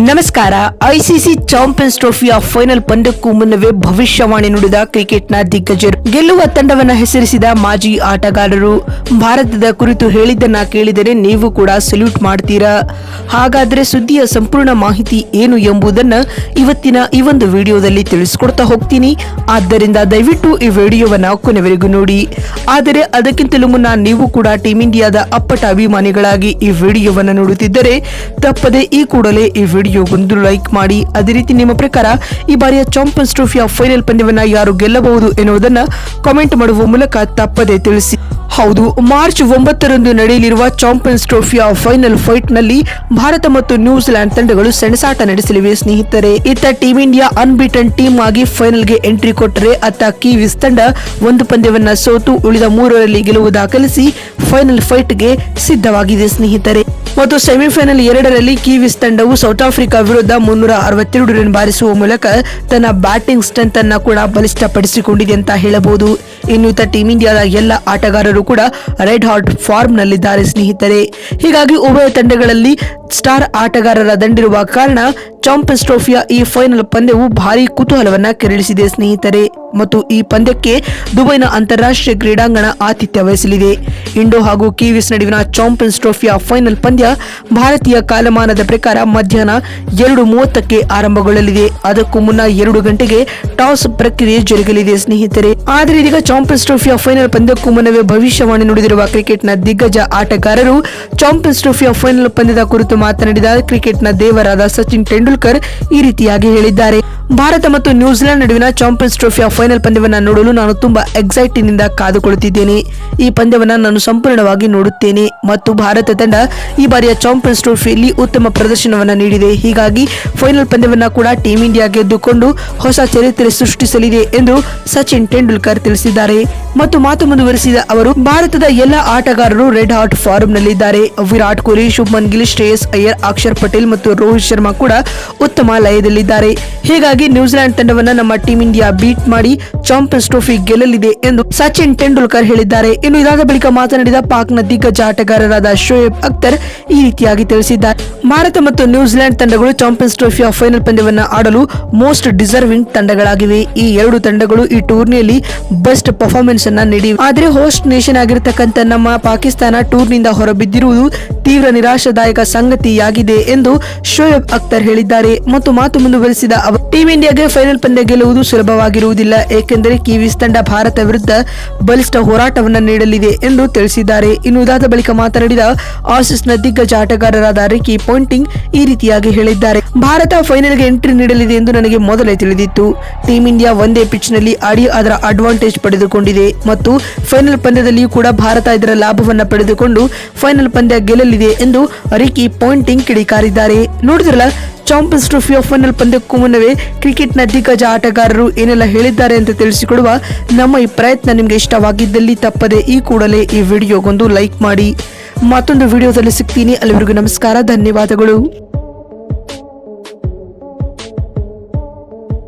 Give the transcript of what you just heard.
ನಮಸ್ಕಾರ. ICC champions ಟ್ರೋಫಿಯ final ಪಂದ್ಯಕ್ಕೂ ಮುನ್ನವೇ ಭವಿಷ್ಯವಾಣಿ ನುಡಿದ ಕ್ರಿಕೆಟ್ನ ದಿಗ್ಗಜರು, ಗೆಲ್ಲುವ ತಂಡವನ್ನು ಹೆಸರಿಸಿದ ಮಾಜಿ ಆಟಗಾರರು. ಭಾರತದ ಕುರಿತು ಹೇಳಿದ್ದನ್ನ ಕೇಳಿದರೆ ನೀವು ಕೂಡ ಸಲ್ಯೂಟ್ ಮಾಡ್ತೀರಾ. ಹಾಗಾದ್ರೆ ಸುದ್ದಿಯ ಸಂಪೂರ್ಣ ಮಾಹಿತಿ ಏನು ಎಂಬುದನ್ನ ಇವತ್ತಿನ ಈ ಒಂದು ವಿಡಿಯೋದಲ್ಲಿ ತಿಳಿಸ್ಕೊಡ್ತಾ ಹೋಗ್ತೀನಿ. ಆದ್ದರಿಂದ ದಯವಿಟ್ಟು ಈ ವಿಡಿಯೋವನ್ನ ಕೊನೆವರೆಗೂ ನೋಡಿ. ಆದರೆ ಅದಕ್ಕಿಂತಲೂ ಮುನ್ನ ನೀವು ಕೂಡ ಟೀಮ್ ಇಂಡಿಯಾದ ಅಪ್ಪಟ ಅಭಿಮಾನಿಗಳಾಗಿ ಈ ವಿಡಿಯೋವನ್ನು ನೋಡುತ್ತಿದ್ದರೆ ತಪ್ಪದೆ ಈ ಕೂಡಲೇ ಈ ವಿಡಿಯೋಗೊಂದು ಲೈಕ್ ಮಾಡಿ. ಅದೇ ರೀತಿ ನಿಮ್ಮ ಪ್ರಕಾರ ಈ ಬಾರಿಯ ಚಾಂಪಿಯನ್ಸ್ ಟ್ರೋಫಿಯ ಫೈನಲ್ ಪಂದ್ಯವನ್ನ ಯಾರು ಗೆಲ್ಲಬಹುದು ಎನ್ನುವುದನ್ನ ಕಾಮೆಂಟ್ ಮಾಡುವ ಮೂಲಕ ತಪ್ಪದೆ ತಿಳಿಸಿ. ಹೌದು, ಮಾರ್ಚ್ 9ರಂದು ನಡೆಯಲಿರುವ ಚಾಂಪಿಯನ್ಸ್ ಟ್ರೋಫಿಯ ಫೈನಲ್ ಫೈಟ್ ನಲ್ಲಿ ಭಾರತ ಮತ್ತು ನ್ಯೂಜಿಲೆಂಡ್ ತಂಡಗಳು ಸೆಣಸಾಟ ನಡೆಸಲಿವೆ ಸ್ನೇಹಿತರೆ. ಇತ್ತ ಟೀಮ್ ಇಂಡಿಯಾ ಅನ್ಬೀಟನ್ ಟೀಮ್ ಆಗಿ ಫೈನಲ್ಗೆ ಎಂಟ್ರಿ ಕೊಟ್ಟರೆ, ಅತ್ತ ಕಿವೀಸ್ ತಂಡ ಒಂದು ಪಂದ್ಯವನ್ನ ಸೋತು ಉಳಿದ 3ರಲ್ಲಿ ಗೆಲುವು ದಾಖಲಿಸಿ ಫೈನಲ್ ಫೈಟ್ಗೆ ಸಿದ್ಧವಾಗಿದೆ ಸ್ನೇಹಿತರೆ. ಮತ್ತು ಸೆಮಿಫೈನಲ್ 2ರಲ್ಲಿ ಕಿವೀಸ್ ತಂಡವು ಸೌತ್ ಆಫ್ರಿಕಾ ವಿರುದ್ಧ 362 ರನ್ ಬಾರಿಸುವ ಮೂಲಕ ತನ್ನ ಬ್ಯಾಟಿಂಗ್ ಸ್ಟ್ರೆಂತ್ ಅನ್ನ ಕೂಡ ಬಲಿಷ್ಠಪಡಿಸಿಕೊಂಡಿದೆ ಅಂತ ಹೇಳಬಹುದು. ಇನ್ನು ಟೀಮ್ ಇಂಡಿಯಾದ ಎಲ್ಲ ಆಟಗಾರರು ಕೂಡ ರೆಡ್ ಹಾಟ್ ಫಾರ್ಮ್ ನಲ್ಲಿದ್ದಾರೆ ಸ್ನೇಹಿತರೆ. ಹೀಗಾಗಿ ಉಭಯ ತಂಡಗಳಲ್ಲಿ ಸ್ಟಾರ್ ಆಟಗಾರರ ದಂಡಿರುವ ಕಾರಣ ಚಾಂಪಿಯನ್ಸ್ ಟ್ರೋಫಿಯ ಈ ಫೈನಲ್ ಪಂದ್ಯವು ಭಾರಿ ಕುತೂಹಲವನ್ನ ಕೆರಳಿಸಿದೆ ಸ್ನೇಹಿತರೆ. ಮತ್ತು ಈ ಪಂದ್ಯಕ್ಕೆ ದುಬೈನ ಅಂತಾರಾಷ್ಟ್ರೀಯ ಕ್ರೀಡಾಂಗಣ ಆತಿಥ್ಯ ವಹಿಸಲಿದೆ. ಇಂಡೋ ಹಾಗೂ ಕಿವೀಸ್ ನಡುವಿನ ಚಾಂಪಿಯನ್ಸ್ ಟ್ರೋಫಿಯ ಫೈನಲ್ ಪಂದ್ಯ ಭಾರತೀಯ ಕಾಲಮಾನದ ಪ್ರಕಾರ ಮಧ್ಯಾಹ್ನ 2:30ಕ್ಕೆ ಆರಂಭಗೊಳ್ಳಲಿದೆ. ಅದಕ್ಕೂ ಮುನ್ನ 2 ಗಂಟೆಗೆ ಟಾಸ್ ಪ್ರಕ್ರಿಯೆ ಜರುಗಲಿದೆ ಸ್ನೇಹಿತರೆ. ಆದರೆ ಇದೀಗ ಚಾಂಪಿಯನ್ಸ್ ಟ್ರೋಫಿಯ ಫೈನಲ್ ಪಂದ್ಯಕ್ಕೂ ಮುನ್ನವೇ ಭವಿಷ್ಯವಾಣಿ ನುಡಿದಿರುವ ಕ್ರಿಕೆಟ್ನ ದಿಗ್ಗಜ ಆಟಗಾರರು ಚಾಂಪಿಯನ್ಸ್ ಟ್ರೋಫಿಯ ಫೈನಲ್ ಪಂದ್ಯದ ಕುರಿತು ಮಾತನಾಡಿದ ಕ್ರಿಕೆಟ್ನ ದೇವರಾದ ಸಚಿನ್ ತೆಂಡೂಲ್ಕರ್ ಈ ರೀತಿಯಾಗಿ ಹೇಳಿದ್ದಾರೆ. ಭಾರತ ಮತ್ತು ನ್ಯೂಜಿಲೆಂಡ್ ನಡುವಿನ ಚಾಂಪಿಯನ್ಸ್ ಟ್ರೋಫಿಯ ಫೈನಲ್ ಪಂದ್ಯವನ್ನು ನೋಡಲು ನಾನು ತುಂಬಾ ಎಕ್ಸೈಟಿಂಗ್ ನಿಂದ ಕಾದುಕೊಳ್ಳುತ್ತಿದ್ದೇನೆ. ಈ ಪಂದ್ಯವನ್ನು ನಾನು ಸಂಪೂರ್ಣವಾಗಿ ನೋಡುತ್ತೇನೆ ಮತ್ತು ಭಾರತ ತಂಡ ಈ ಬಾರಿಯ ಚಾಂಪಿಯನ್ಸ್ ಟ್ರೋಫಿಯಲ್ಲಿ ಉತ್ತಮ ಪ್ರದರ್ಶನವನ್ನು ನೀಡಿದೆ. ಹೀಗಾಗಿ ಫೈನಲ್ ಪಂದ್ಯವನ್ನು ಕೂಡ ಟೀಮ್ ಇಂಡಿಯಾ ಗೆದ್ದುಕೊಂಡು ಹೊಸ ಚರಿತ್ರೆ ಸೃಷ್ಟಿಸಲಿದೆ ಎಂದು ಸಚಿನ್ ತೆಂಡೂಲ್ಕರ್ ತಿಳಿಸಿದ್ದಾರೆ. ಮತ್ತು ಮಾತು ಮುಂದುವರಿಸಿದ ಅವರು, ಭಾರತದ ಎಲ್ಲ ಆಟಗಾರರು ರೆಡ್ ಹಾಟ್ ಫಾರ್ಮ್ ನಲ್ಲಿದ್ದಾರೆ. ವಿರಾಟ್ ಕೊಹ್ಲಿ, ಶುಭ್ಮನ್ ಗಿಲ್, ಶ್ರೇಯಸ್ ಅಯ್ಯರ್, ಅಕ್ಷರ್ ಪಟೇಲ್ ಮತ್ತು ರೋಹಿತ್ ಶರ್ಮಾ ಕೂಡ ಉತ್ತಮ ಲಯದಲ್ಲಿದ್ದಾರೆ. ಹೀಗಾಗಿ ನ್ಯೂಜಿಲೆಂಡ್ ತಂಡವನ್ನು ನಮ್ಮ ಟೀಮ್ ಇಂಡಿಯಾ ಬೀಟ್ ಮಾಡಿ ಚಾಂಪಿಯನ್ಸ್ ಟ್ರೋಫಿ ಗೆಲ್ಲಲಿದೆ ಎಂದು ಸಚಿನ್ ತೆಂಡೂಲ್ಕರ್ ಹೇಳಿದ್ದಾರೆ. ಇನ್ನು ಇದಾದ ಬಳಿಕ ಮಾತನಾಡಿದ ಪಾಕ್ನ ದಿಗ್ಗಜ ಆಟಗಾರರಾದ ಶೋಯಬ್ ಅಖ್ತರ್ ಈ ರೀತಿಯಾಗಿ ತಿಳಿಸಿದ್ದಾರೆ. ಭಾರತ ಮತ್ತು ನ್ಯೂಜಿಲೆಂಡ್ ತಂಡಗಳು ಚಾಂಪಿಯನ್ಸ್ ಟ್ರೋಫಿಯ ಫೈನಲ್ ಪಂದ್ಯವನ್ನು ಆಡಲು ಮೋಸ್ಟ್ ಡಿಸರ್ವಿಂಗ್ ತಂಡಗಳಾಗಿವೆ. ಈ ಎರಡು ತಂಡಗಳು ಈ ಟೂರ್ನಿಯಲ್ಲಿ ಬೆಸ್ಟ್ ಪರ್ಫಾರ್ಮೆನ್ಸ್ ಅನ್ನ ನೀಡಿವೆ. ಆದರೆ ಹೋಸ್ಟ್ ನೇಷನ್ ಆಗಿರತಕ್ಕಂತ ನಮ್ಮ ಪಾಕಿಸ್ತಾನ ಟೂರ್ನಿಯಿಂದ ಹೊರಬಿದ್ದಿರುವುದು ತೀವ್ರ ನಿರಾಶಾದಾಯಕ ಸಂಗತಿಯಾಗಿದೆ ಎಂದು ಶೋಯಬ್ ಅಖ್ತರ್ ಹೇಳಿದ್ದಾರೆ. ಮತ್ತು ಮಾತು ಮುಂದುವರಿಸಿದ ಅವರು, ಟೀಮ್ ಇಂಡಿಯಾಗೆ ಫೈನಲ್ ಪಂದ್ಯ ಗೆಲ್ಲುವುದು ಸುಲಭವಾಗಿರುವುದಿಲ್ಲ, ಏಕೆಂದರೆ ಕಿವೀಸ್ ತಂಡ ಭಾರತ ವಿರುದ್ಧ ಬಲಿಷ್ಠ ಹೋರಾಟವನ್ನು ನೀಡಲಿದೆ ಎಂದು ತಿಳಿಸಿದ್ದಾರೆ. ಇನ್ನು ಇದಾದ ಬಳಿಕ ಮಾತನಾಡಿದ ಆಸೀಸ್ನ ದಿಗ್ಗಜ ಆಟಗಾರರಾದ ರಿಕಿ ಪಾಂಟಿಂಗ್ ಈ ರೀತಿಯಾಗಿ ಹೇಳಿದ್ದಾರೆ. ಭಾರತ ಫೈನಲ್ಗೆ ಎಂಟ್ರಿ ನೀಡಲಿದೆ ಎಂದು ನನಗೆ ಮೊದಲೇ ತಿಳಿದಿತ್ತು. ಟೀಮ್ ಇಂಡಿಯಾ ಒಂದೇ ಪಿಚ್ ನಲ್ಲಿ ಆಡಿ ಅದರ ಅಡ್ವಾಂಟೇಜ್ ಪಡೆದುಕೊಂಡಿದೆ ಮತ್ತು ಫೈನಲ್ ಪಂದ್ಯದಲ್ಲಿಯೂ ಕೂಡ ಭಾರತ ಇದರ ಲಾಭವನ್ನ ಪಡೆದುಕೊಂಡು ಫೈನಲ್ ಪಂದ್ಯ ಗೆಲ್ಲಲಿದೆ ಎಂದು ರಿಕಿ ಪಾಂಟಿಂಗ್ ಕಿಡಿಕಾರಿದ್ದಾರೆ. ನೋಡಿದ್ರಲ್ಲ, ಚಾಂಪಿಯನ್ಸ್ ಟ್ರೋಫಿಯ ಫೈನಲ್ ಪಂದ್ಯಕ್ಕೂ ಮುನ್ನವೇ ಕ್ರಿಕೆಟ್ನ ದಿಗ್ಗಜ ಆಟಗಾರರು ಏನೆಲ್ಲ ಹೇಳಿದ್ದಾರೆ ಅಂತ ತಿಳಿಸಿಕೊಡುವ ನಮ್ಮ ಈ ಪ್ರಯತ್ನ ನಿಮಗೆ ಇಷ್ಟವಾಗಿದ್ದಲ್ಲಿ ತಪ್ಪದೆ ಈ ಕೂಡಲೇ ಈ ವಿಡಿಯೋಗೊಂದು ಲೈಕ್ ಮಾಡಿ. ಮತ್ತೊಂದು ವಿಡಿಯೋದಲ್ಲಿ ಸಿಗ್ತೀನಿ. ಅಲ್ಲಿವರೆಗೂ ನಮಸ್ಕಾರ, ಧನ್ಯವಾದಗಳು.